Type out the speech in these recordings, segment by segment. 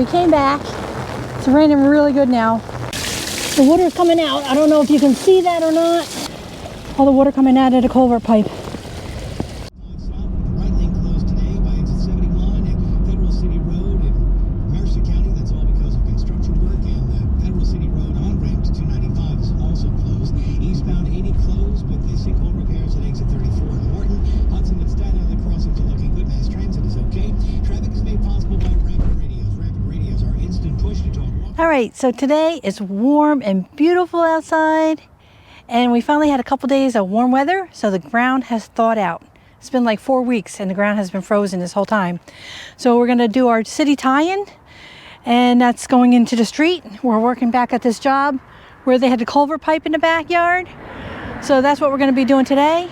came back. It's raining really good now. The water's coming out. I don't know if you can see that or not. All the water coming out of the culvert pipe. Right lane closed today by exit 71 at Federal City Road in Mercer County. That's all because of construction work, and the Federal City Road on-ramp to 295 is also closed. Eastbound 80 closed with the sinkhole repairs at exit 34 in Morton. Hudson and Staten Island crossings are looking good. Mass transit is okay. Traffic is made possible by rapid radios. Rapid radios are instant push to talk. All right, so today it's warm and beautiful outside. And we finally had a couple days of warm weather, so the ground has thawed out. It's been like 4 weeks and the ground has been frozen this whole time. So we're gonna do our city tie-in, and that's going into the street. We're working back at this job where they had the culvert pipe in the backyard. So that's what we're gonna be doing today.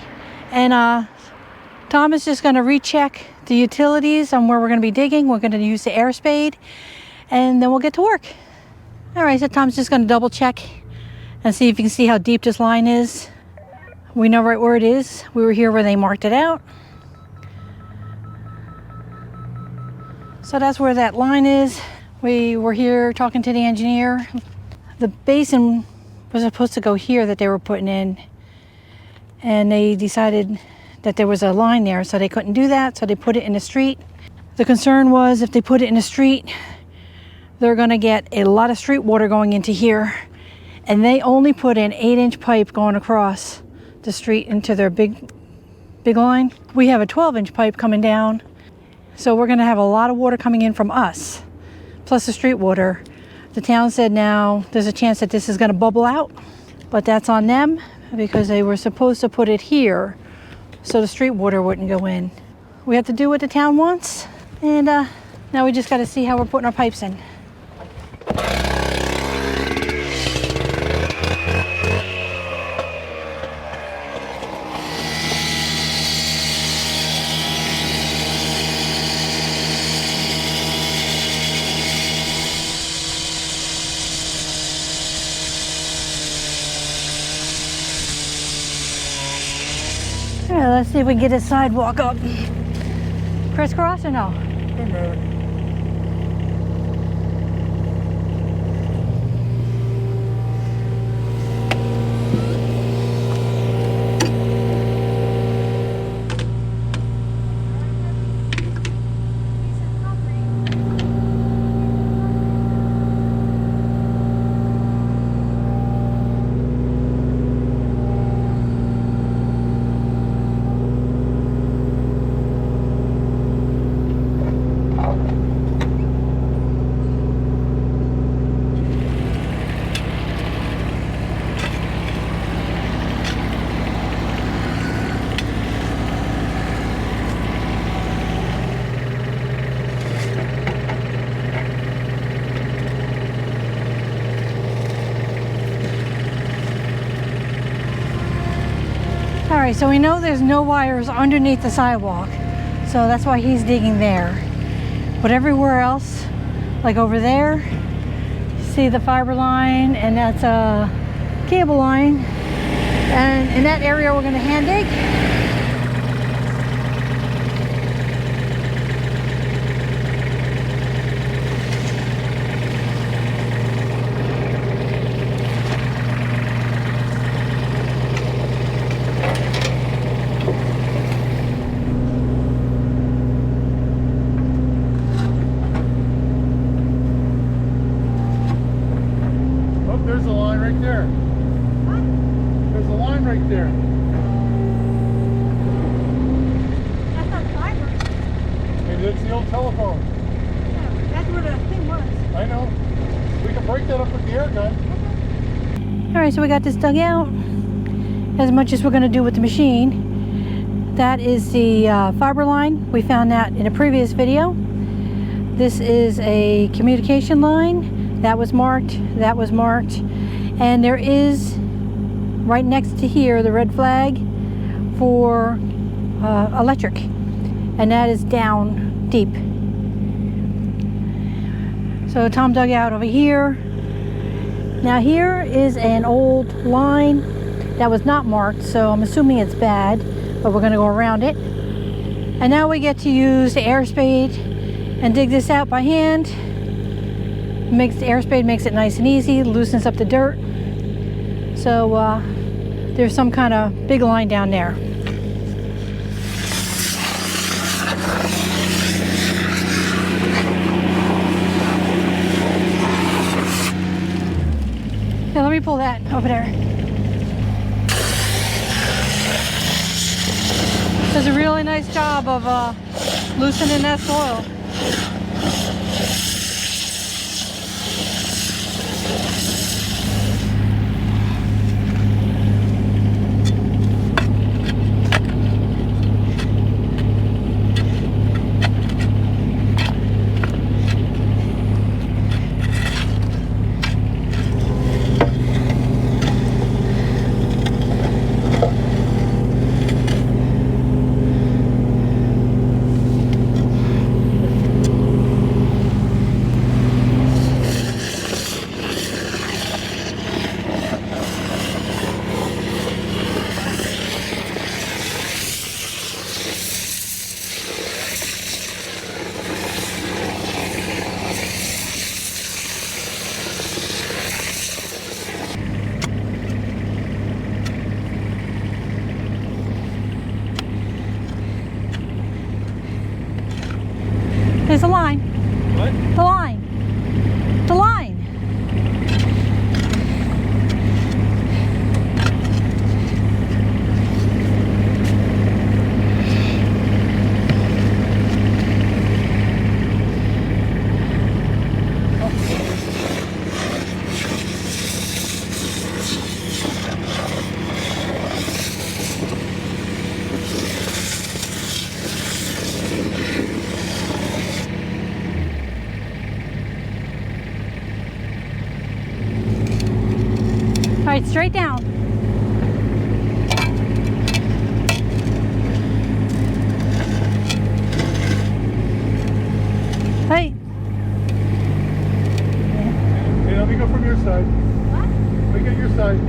And Tom is just gonna recheck the utilities on where we're gonna be digging. We're gonna use the Air Spade, and then we'll get to work. All right, so Tom's just gonna double check and see if you can see how deep this line is. We know right where it is. We were here where they marked it out. So that's where that line is. We were here talking to the engineer. The basin was supposed to go here that they were putting in, and they decided that there was a line there, so they couldn't do that, so they put it in the street. The concern was if they put it in the street, they're gonna get a lot of street water going into here. And they only put an 8-inch pipe going across the street into their big line. We have a 12-inch pipe coming down. So we're gonna have a lot of water coming in from us, plus the street water. The town said now there's a chance that this is gonna bubble out, but that's on them because they were supposed to put it here so the street water wouldn't go in. We have to do what the town wants, and now we just gotta see how we're putting our pipes in. All right, let's see if we can get a sidewalk up. Crisscross or no? All right, so we know there's no wires underneath the sidewalk, so that's why he's digging there. But everywhere else, like over there, you see the fiber line, and that's a cable line. And in that area, we're gonna hand dig. There's a line right there. What? There's a line right there. That's not fiber. Maybe that's the old telephone. Yeah, that's where the thing was. I know. We can break that up with the air gun. All right, so we got this dug out as much as we're going to do with the machine. That is the fiber line. We found that in a previous video. This is a communication line. That was marked, that was marked. And there is, right next to here, the red flag for electric. And that is down deep. So Tom dug out over here. Now here is an old line that was not marked, so I'm assuming it's bad, but we're gonna go around it. And now we get to use the Air Spade and dig this out by hand. Makes the air spade makes it nice and easy, loosens up the dirt. So there's some kind of big line down there. Yeah, let me pull that over there. Does a really nice job of loosening that soil. There's a line. What? The line. The line. All right, straight down. Hey. Hey, let me go from your side. What? Let me get your side.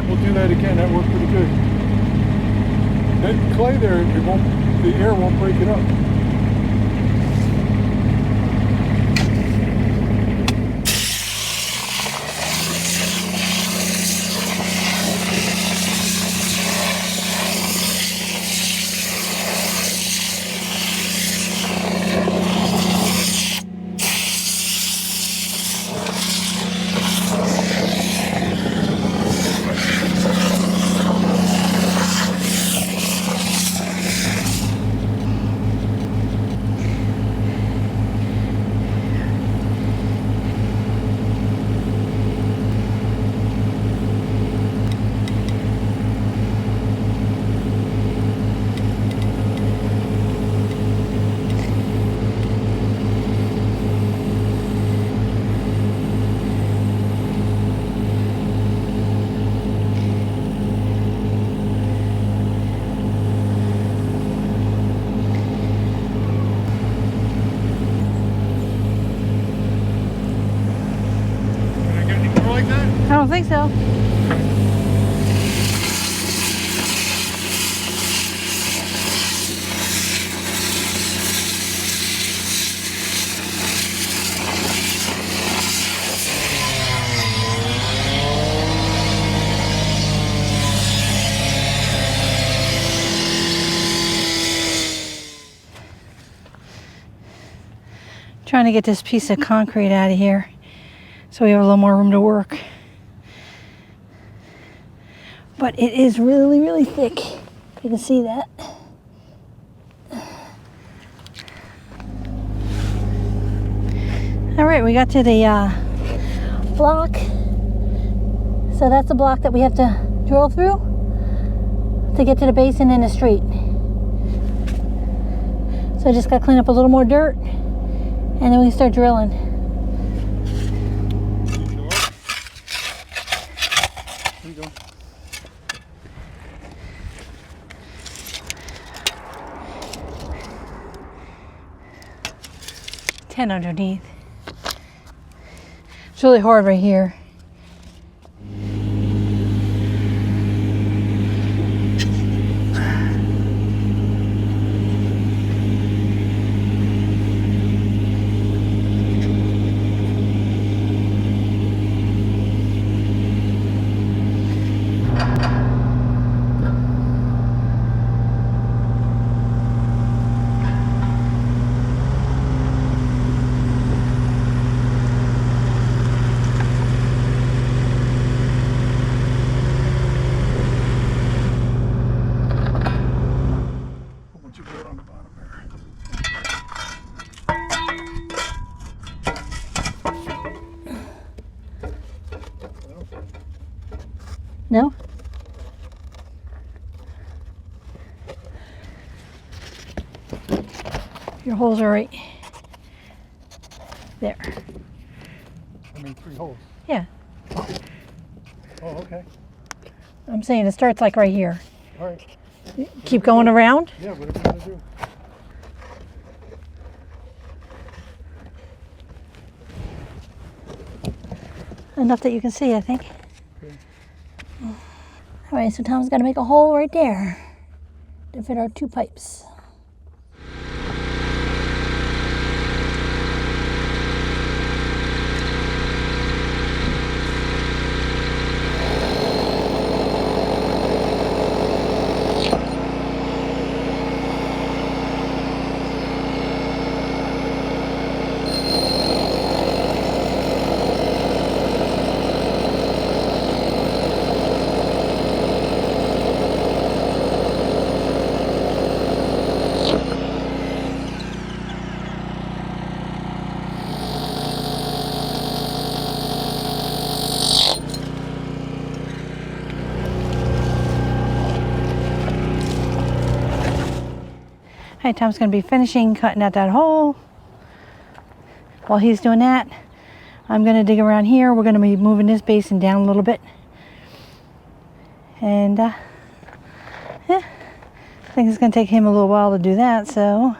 We'll do that again. That worked pretty good. That clay there, the air won't break it up. I don't think so. Trying to get this piece of concrete out of here so we have a little more room to work. But it is really, really thick. You can see that. All right, we got to the block. So that's the block that we have to drill through to get to the basin in the street. So I just got to clean up a little more dirt and then we can start drilling. Here you go. Underneath. It's really hard right here. No? Your holes are right there. I mean 3 holes. Yeah. Oh, okay. I'm saying it starts like right here. All right. Keep going around. Yeah, whatever you want to do. Enough that you can see, I think. Okay. All right, so Tom's got to make a hole right there to fit our 2 pipes. Hey, Tom's going to be finishing cutting out that hole. While he's doing that, I'm going to dig around here. We're going to be moving this basin down a little bit. And yeah, I think it's going to take him a little while to do that, so.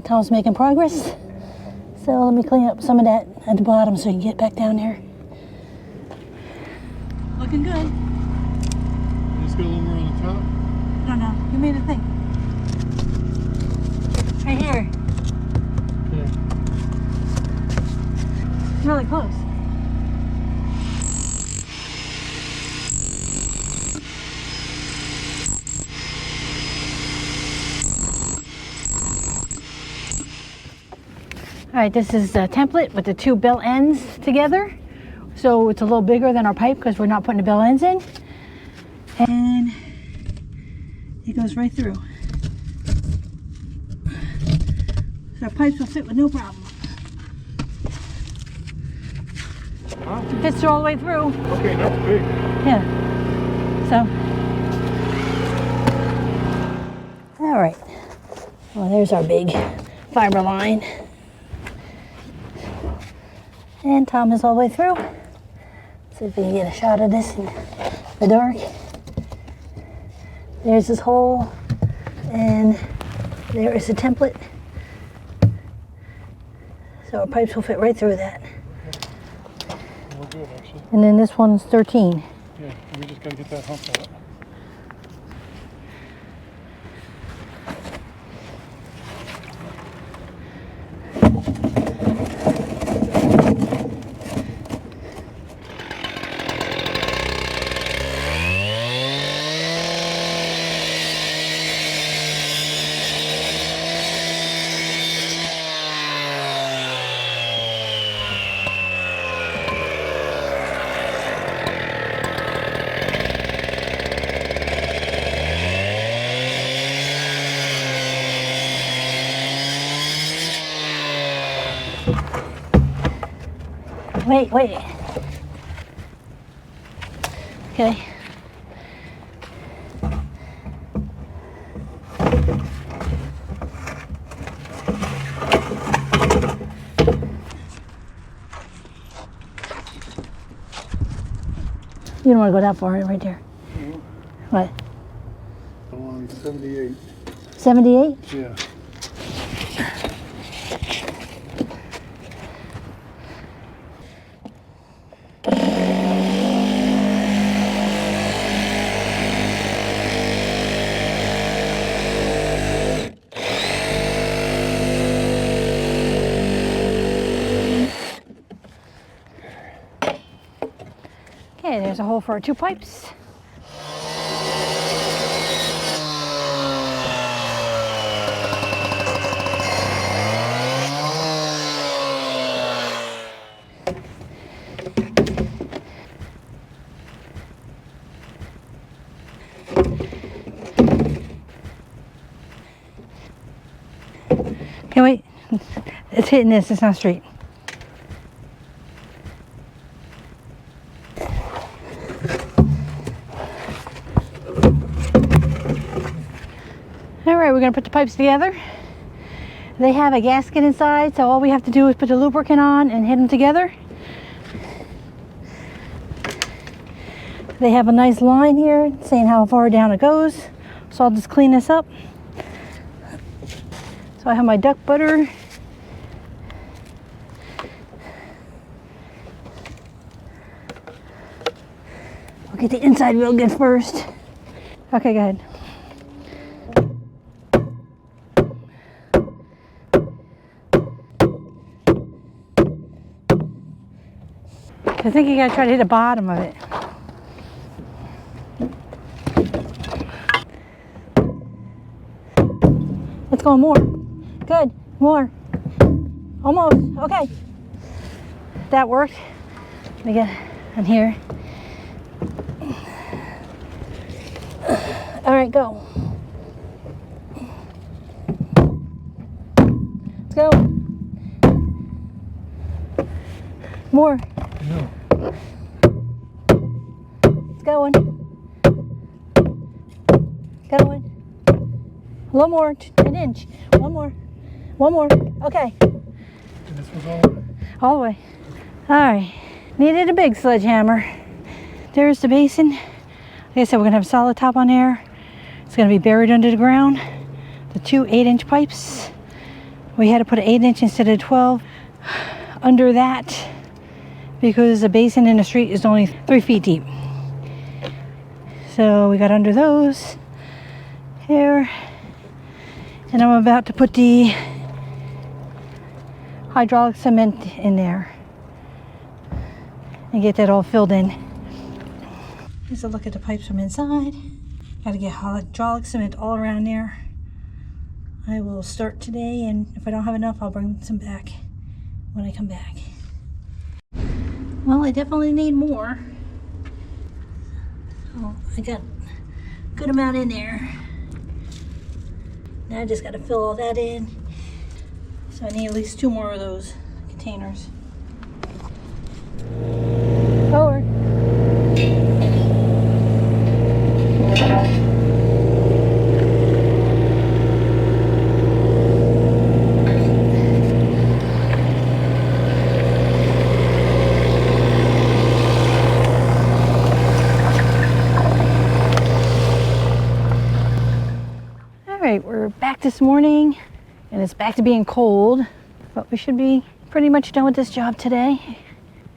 Tom's making progress. So let me clean up some of that at the bottom so you can get back down there. Looking good. You just got a little more on the top? No, you made a thing. Right here. Okay. It's really close. All right, this is a template with the two bell ends together. So it's a little bigger than our pipe because we're not putting the bell ends in. And it goes right through. So our pipes will fit with no problem. Wow. It fits all the way through. Okay, that's big. Yeah. So. All right. Well, there's our big fiber line. And Tom is all the way through. See if we can get a shot of this in the dark. There's this hole, and there is the template. So our pipes will fit right through that. We're good, actually. And then this one's 13. Yeah, we just gotta get that hump out. Wait. Okay. You don't want to go that far, right there. No. What? Along 78. 78? Yeah. Okay, there's a hole for our two pipes. Okay, wait. It's hitting this, it's not straight. Alright, we're going to put the pipes together. They have a gasket inside, so all we have to do is put the lubricant on and hit them together. They have a nice line here saying how far down it goes. So I'll just clean this up. So I have my duck butter. I'll get the inside real good first. Okay, go ahead. I think you gotta try to hit the bottom of it. It's going more. Good, more. Almost, okay. That worked. Let me get in here. All right, go. Let's go. More. No. It's going. Going. A little more, an inch. One more. One more. Okay. And this was all of it. All the way. All right. Needed a big sledgehammer. There's the basin. Like I said, we're gonna have a solid top on there. It's gonna be buried under the ground. The two 8-inch pipes We had to put an 8-inch instead of 12 under that because the basin in the street is only 3 feet deep. So we got under those here, and I'm about to put the hydraulic cement in there and get that all filled in. Here's a look at the pipes from inside. Got to get hydraulic cement all around there. I will start today, and if I don't have enough, I'll bring some back when I come back. Well, I definitely need more. So I got a good amount in there. Now I just got to fill all that in. So I need at least 2 more of those containers. Forward. Alright, we're back this morning and it's back to being cold, but we should be pretty much done with this job today,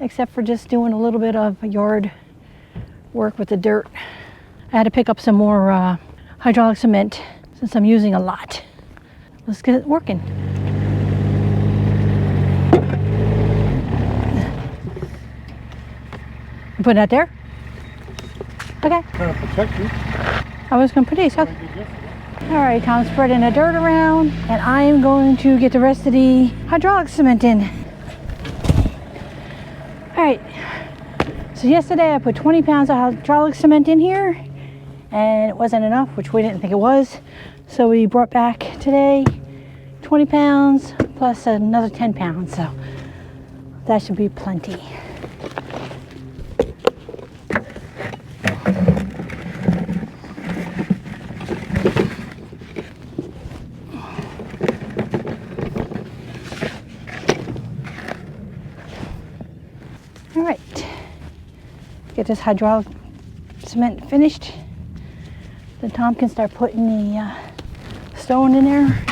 except for just doing a little bit of yard work with the dirt. I had to pick up some more hydraulic cement since I'm using a lot. Let's get it working. You putting that there? Okay. Trying to protect you. I was going to put these. Okay. All right, I'm spreading the dirt around, and I am going to get the rest of the hydraulic cement in. All right, so yesterday I put 20 pounds of hydraulic cement in here, and it wasn't enough, which we didn't think it was. So we brought back today 20 pounds plus another 10 pounds, so that should be plenty. All right, get this hydraulic cement finished. Then Tom can start putting the stone in there.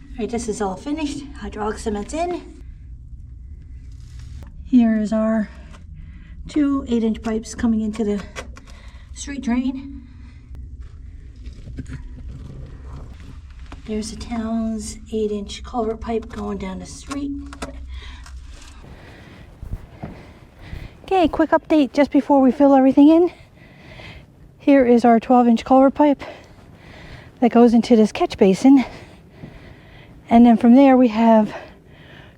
All right, this is all finished. Hydraulic cement's in. Here is our 2 8-inch pipes coming into the street drain. There's the town's 8-inch culvert pipe going down the street. Okay, quick update just before we fill everything in. Here is our 12-inch culvert pipe that goes into this catch basin. And then from there we have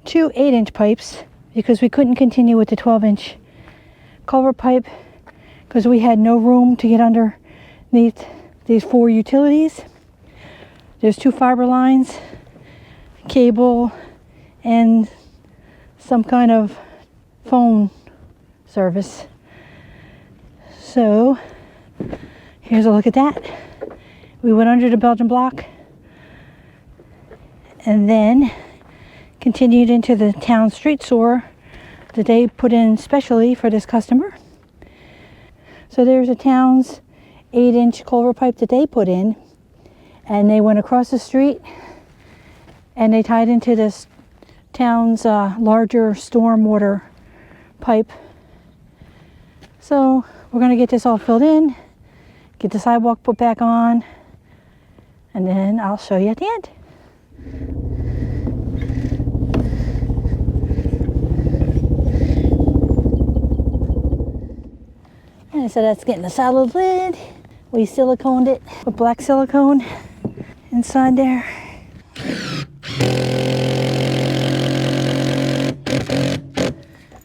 2 8-inch pipes because we couldn't continue with the 12-inch culvert pipe because we had no room to get underneath these 4 utilities. There's 2 fiber lines, cable, and some kind of phone service. So here's a look at that. We went under the Belgian block and then continued into the town street sewer that they put in specially for this customer. So there's a town's 8-inch culvert pipe that they put in, and they went across the street and they tied into this town's larger stormwater pipe. So we're going to get this all filled in, get the sidewalk put back on, and then I'll show you at the end. And so that's getting a solid lid. We siliconed it with black silicone inside there.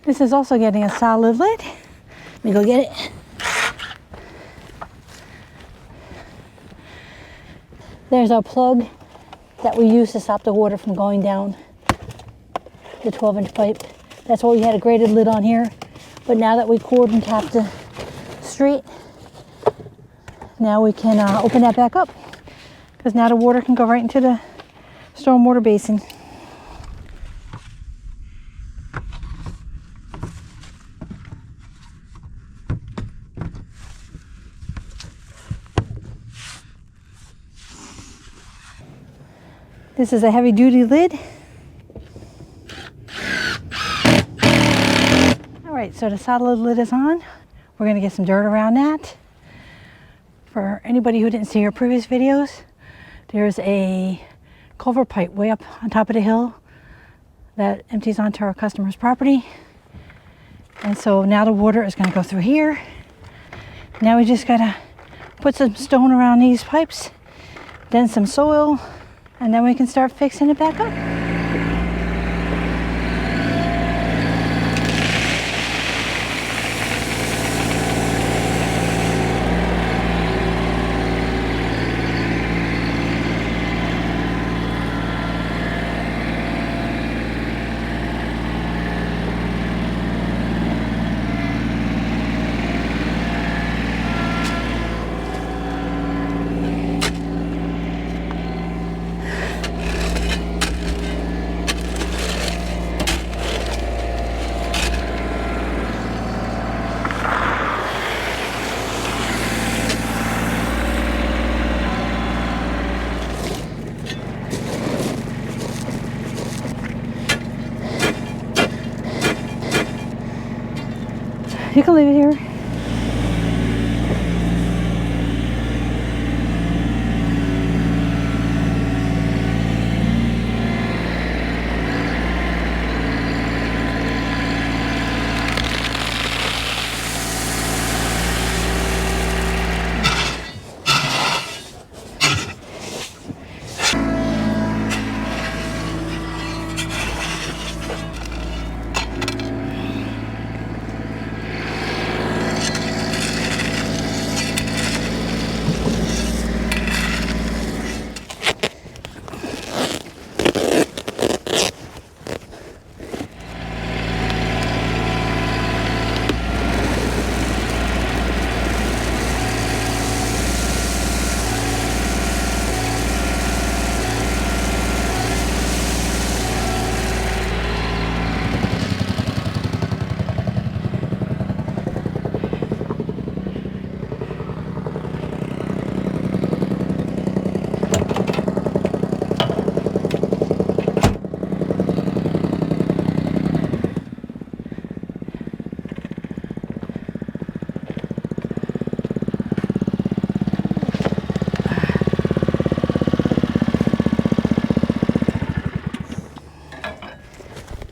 This is also getting a solid lid. Let me go get it. There's our plug that we use to stop the water from going down the 12-inch pipe. That's why we had a graded lid on here. But now that we cored and tapped the street, now we can open that back up, because now the water can go right into the stormwater basin. This is a heavy duty lid. All right, so the solid lid is on. We're gonna get some dirt around that. For anybody who didn't see our previous videos, there's a culvert pipe way up on top of the hill that empties onto our customer's property. And so now the water is gonna go through here. Now we just gotta put some stone around these pipes, then some soil, and then we can start fixing it back up. You can leave it here.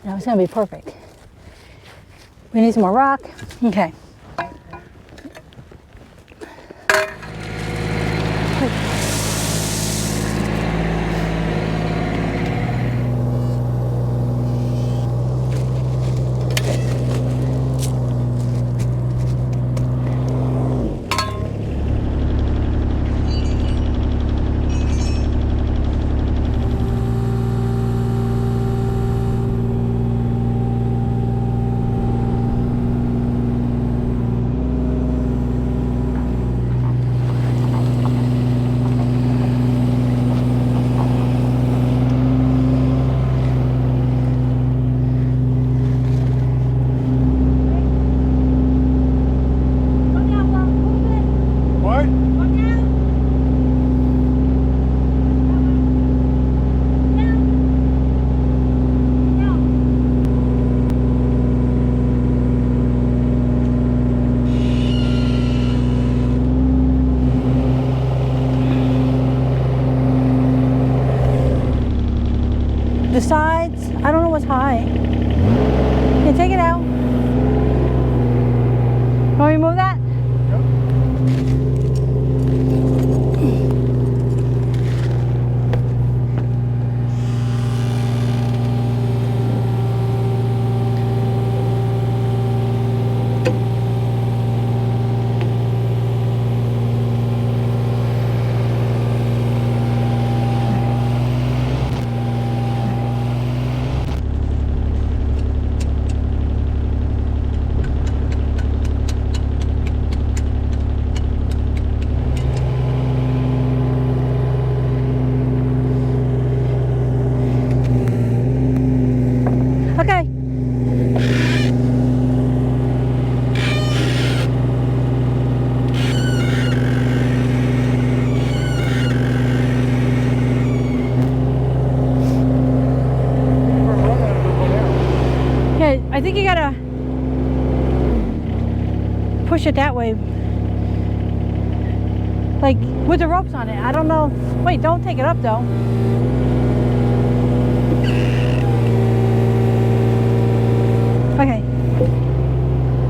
Now it's gonna be perfect. We need some more rock. Okay. the sides, I don't know what's high. Okay, take it out. Want me to remove that? Okay. Okay, I think you gotta push it that way. Like with the ropes on it. I don't know. Wait, don't take it up though. Okay.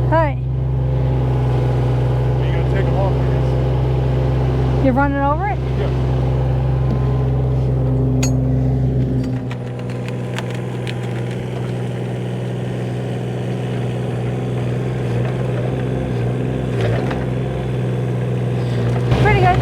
Alright. You gotta take them off, I guess. You're running over it? Yeah. Pretty good.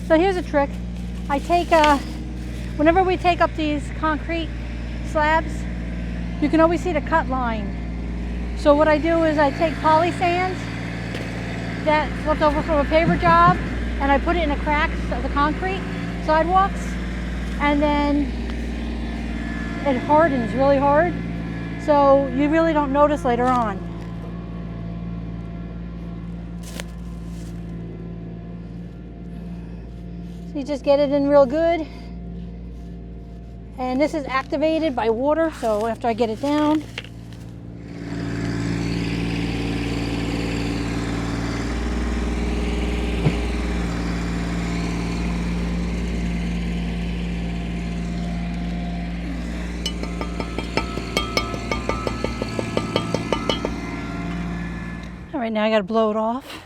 So here's a trick. I take, whenever we take up these concrete slabs, you can always see the cut line. So what I do is I take poly sand that's left over from a paver job and I put it in the cracks of the concrete sidewalks, and then it hardens really hard. So you really don't notice later on. You just get it in real good. And this is activated by water, so after I get it down. All right, now I gotta blow it off.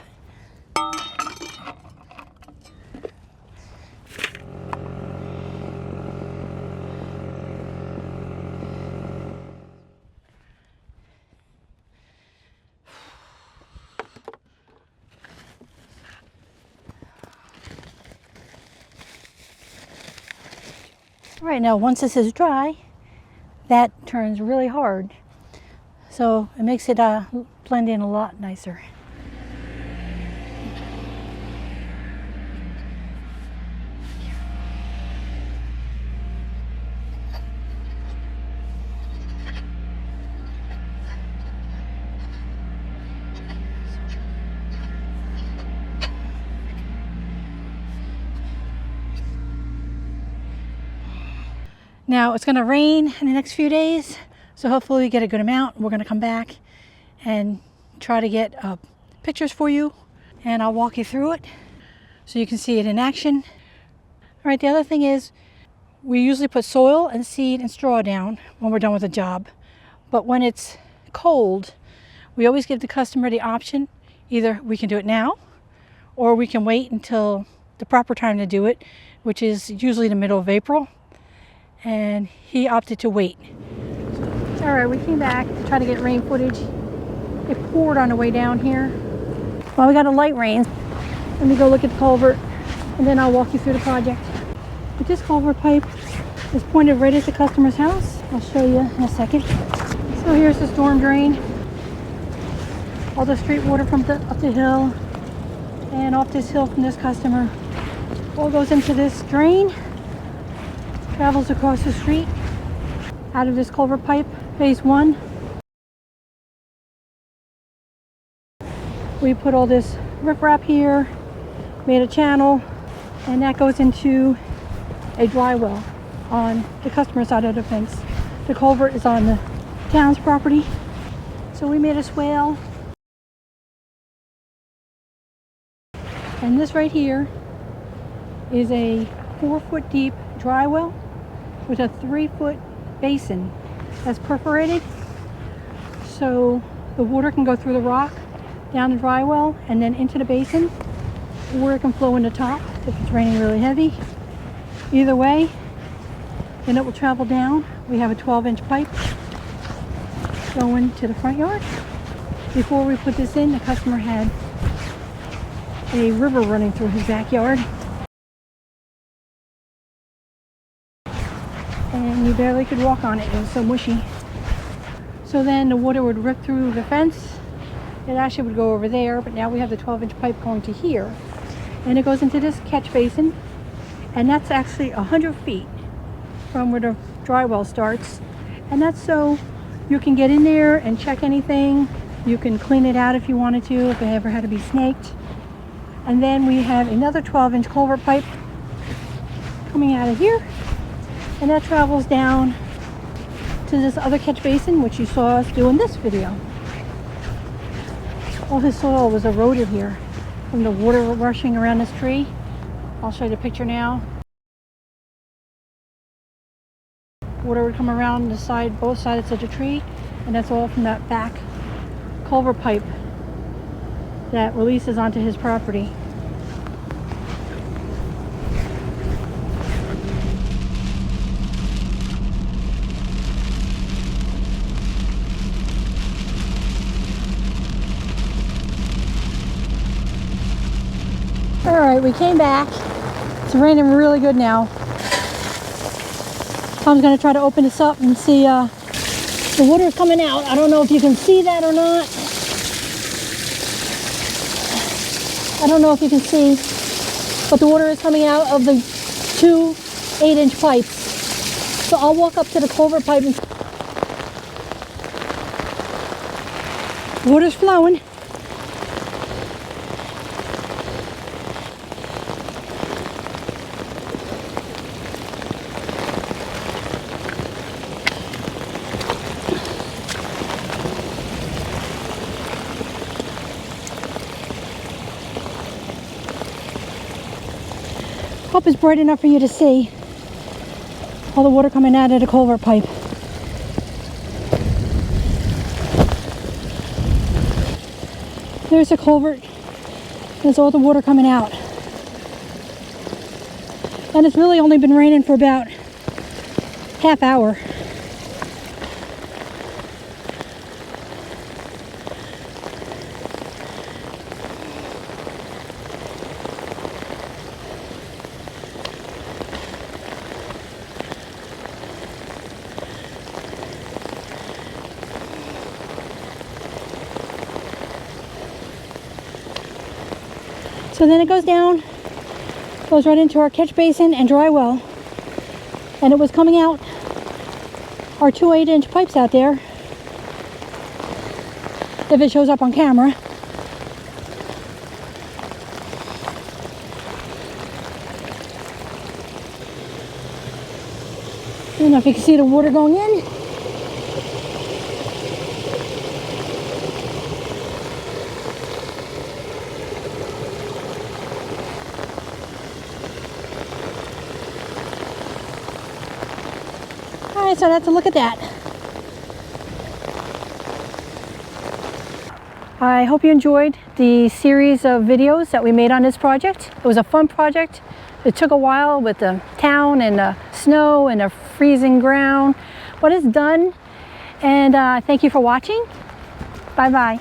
Right now, once this is dry, that turns really hard. So it makes it blend in a lot nicer. Now it's going to rain in the next few days, so hopefully we get a good amount. We're going to come back and try to get pictures for you, and I'll walk you through it so you can see it in action. All right, the other thing is we usually put soil and seed and straw down when we're done with a job, but when it's cold, we always give the customer the option. Either we can do it now or we can wait until the proper time to do it, which is usually the middle of April, and he opted to wait. All right, we came back to try to get rain footage. It poured on the way down here. Well, we got a light rain. Let me go look at the culvert and then I'll walk you through the project. But this culvert pipe is pointed right at the customer's house. I'll show you in a second. So here's the storm drain. All the street water from up the hill and off this hill from this customer all goes into this drain, travels across the street out of this culvert pipe, phase 1. We put all this riprap here, made a channel, and that goes into a dry well on the customer side of the fence. The culvert is on the town's property. So we made a swale. And this right here is a 4-foot deep dry well with a 3-foot basin that's perforated. So the water can go through the rock, down the dry well, and then into the basin, or it can flow in the top if it's raining really heavy. Either way, then it will travel down. We have a 12-inch pipe going to the front yard. Before we put this in, the customer had a river running through his backyard. And you barely could walk on it. It was so mushy. So then the water would rip through the fence. It actually would go over there, but now we have the 12-inch pipe going to here. And it goes into this catch basin. And that's actually 100 feet from where the dry well starts. And that's so you can get in there and check anything. You can clean it out if you wanted to, if it ever had to be snaked. And then we have another 12-inch culvert pipe coming out of here. And that travels down to this other catch basin, which you saw us do in this video. All his soil was eroded here from the water rushing around this tree. I'll show you the picture now. Water would come around the side, both sides of the tree, and that's all from that back culvert pipe that releases onto his property. All right, we came back. It's raining really good now. Tom's gonna try to open this up and see the water is coming out. I don't know if you can see that or not. I don't know if you can see, but the water is coming out of the 2 8-inch pipes. So I'll walk up to the culvert pipe and water's flowing. Hope it's bright enough for you to see all the water coming out of the culvert pipe. There's the culvert. There's all the water coming out. And it's really only been raining for about half hour. So then it goes down, goes right into our catch basin and dry well. And it was coming out our 2 8-inch pipes out there, if it shows up on camera. don't know if you can see the water going in. All right, so that's a look at that. I hope you enjoyed the series of videos that we made on this project. It was a fun project. It took a while with the town and the snow and the freezing ground, but it's done. And thank you for watching. Bye-bye.